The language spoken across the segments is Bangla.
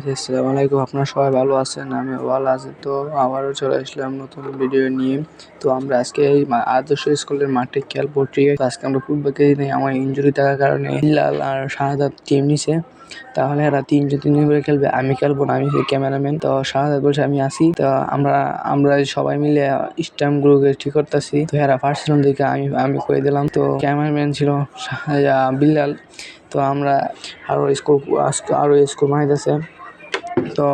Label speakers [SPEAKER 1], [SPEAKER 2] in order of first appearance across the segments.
[SPEAKER 1] গাইস, আসসালামু আলাইকুম। আপনারা সবাই ভালো আছেন? আমি ভালো আছি। তো আবারও চলে আসলাম নতুন ভিডিও নিয়ে। তো আমরা আজকে এই আদর্শ স্কুলের মাঠে খেলবো। ঠিক আছে, আজকে আমরা ফুটবল খেলি নাই, আমার ইনজুরি থাকার কারণে হিলাল আর শাহাদাত টিম নিছে। তাহলে এরা তিনজন করে খেলবে, আমি খেলবো না, আমি ক্যামেরাম্যান। তো শাহাদাত বলছে আমি আসি। তো আমরা সবাই মিলে স্ট্যাম্প গ্রুপে ঠিক করতেছি। তো এরা ফার্স্ট রাউন্ড দেখে আমি করে দিলাম। তো ক্যামেরাম্যান ছিল বিল্লাল। তো আমরা আরও স্কোর বানাইতেছে। তো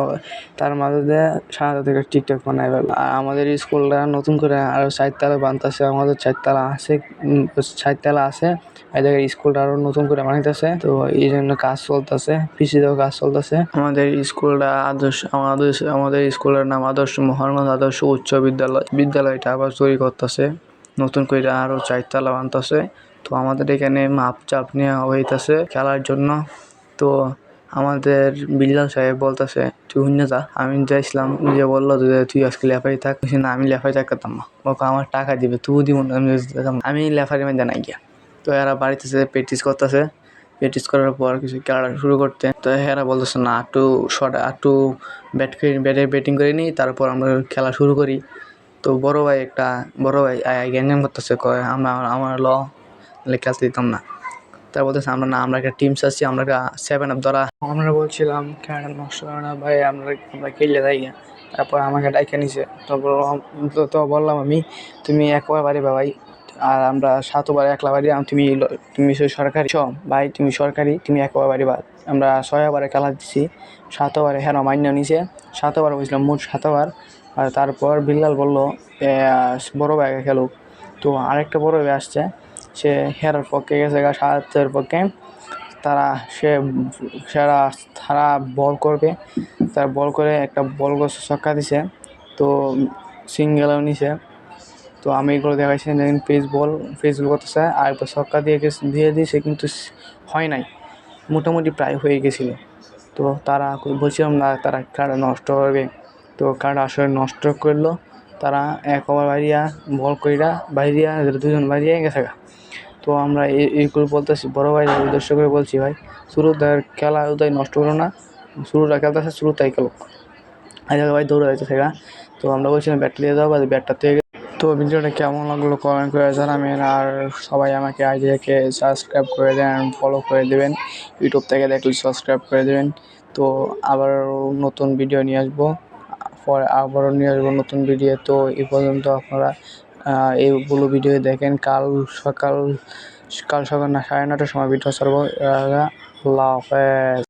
[SPEAKER 1] তার মাঝে দিয়ে সারাটা থেকে টিকটক বানাই ফেল। আর আমাদের স্কুলটা নতুন করে আরও 4 তলা বানতেছে। আমাদের 4 তলা আছে, 4 তলা আছে। এই জায়গায় স্কুলটা আরও নতুন করে বানাইতেছে। তো এই জন্য কাজ চলতেছে, পিছিয়েও কাজ চলতেছে। আমাদের স্কুলটা আমাদের স্কুলের নাম আদর্শ মোহনগঞ্জ আদর্শ উচ্চ বিদ্যালয়। বিদ্যালয়টা আবার তৈরি করতেছে, নতুন করে আরও 4 তলা বানতেছে। তো আমাদের এখানে মাপ চাপ নেওয়া হইতেছে খেলার জন্য। তো আমাদের বিল্লাল সাহেব বলতেছে তুই হুইনা যা। আমি যাইছিলাম, যে বললো যে তুই আজকে লেফারি থাক। না, আমি লেফারি থাকতাম না, ওকে আমার টাকা দিবে, তুই দিব না, আমি লেফারি মধ্যে নাই গিয়া। তো এরা বাড়িতে প্র্যাকটিস করতেছে। প্র্যাকটিস করার পর কিছু খেলাটা শুরু করতে, তো এরা বলতেছে না একটু ব্যাটিং করে নিই, তারপর আমরা খেলা শুরু করি। তো বড় ভাই গ্যাঞ্জাম করতেছে, কয় আমার খেলতে দিতাম না। তার বলতেছে আমরা একটা টিম চাচ্ছি, আমরা 7 আপ ধরা। আমরা বলছিলাম খেলাটা নষ্ট করে না ভাই, আমরা খেললে যাই। তারপর আমাকে ডাইকে নিছে। তো বললাম আমি, তুমি একবার পারিবা ভাই, আর আমরা 7 ওভার একলা পারি। তুমি সরকারি ভাই, তুমি সরকারি, তুমি একবার পারিবা। আমরা 6 ওভারে খেলা দিচ্ছি, 7 ওভারে হেরা মান্য নিছে। 7 ওভার বুঝলাম, মোট 7 ওভার। আর তারপর বিল্লাল বললো বড় ভাইকে খেলুক। তো আরেকটা বড় ভাই আসছে, সে হেরার পক্ষে গেছে, সাহায্যের পক্ষে। তারা বল করবে, তারা বল করে একটা বল গোছে ছক্কা দিছে। তো সিঙ্গেলও নিছে। তো আমি এগুলো দেখাইছি, ফেসবুল করতেছে। আর একবার ছক্কা দিয়ে দিয়েছে, কিন্তু হয় নাই, মোটামুটি প্রায় হয়ে গেছিলো। তো তারা বলছিলাম না তারা খেলাটা নষ্ট করবে, তো খেলাটা আসলে নষ্ট করলো। তারা 1 ওভার বল কইরা বাইরিয়া 2জন বাইরিয়া গেছে। তো আমরা এইগুলো বলতেছি, বড় ভাই উদ্দেশ্য করে বলছি, ভাই শুরুটার খেলা উদয় নষ্ট করো না, শুরুটা খেলতেছে শুরুটাই খেলো। ভাই দৌড়ে যাচ্ছে। তো আমরা বলছিলাম ব্যাট নিয়ে যাও, বা ব্যাটটা থেকে। তো ভিডিওটা কেমন লাগলো কমেন্ট করে জানাবেন। আর সবাই আমাকে আইডিয়াকে সাবস্ক্রাইব করে দেন, ফলো করে দেবেন। ইউটিউব থেকে দেখলে সাবস্ক্রাইব করে দেবেন। তো আবার নতুন ভিডিও নিয়ে আসবো, নতুন ভিডিও। তো এই পর্যন্ত আপনারা এইগুলো ভিডিও দেখেন। কাল সকাল না 9:30টার সময় ভিডিও ছাড়বো। আল্লাহ হাফেজ।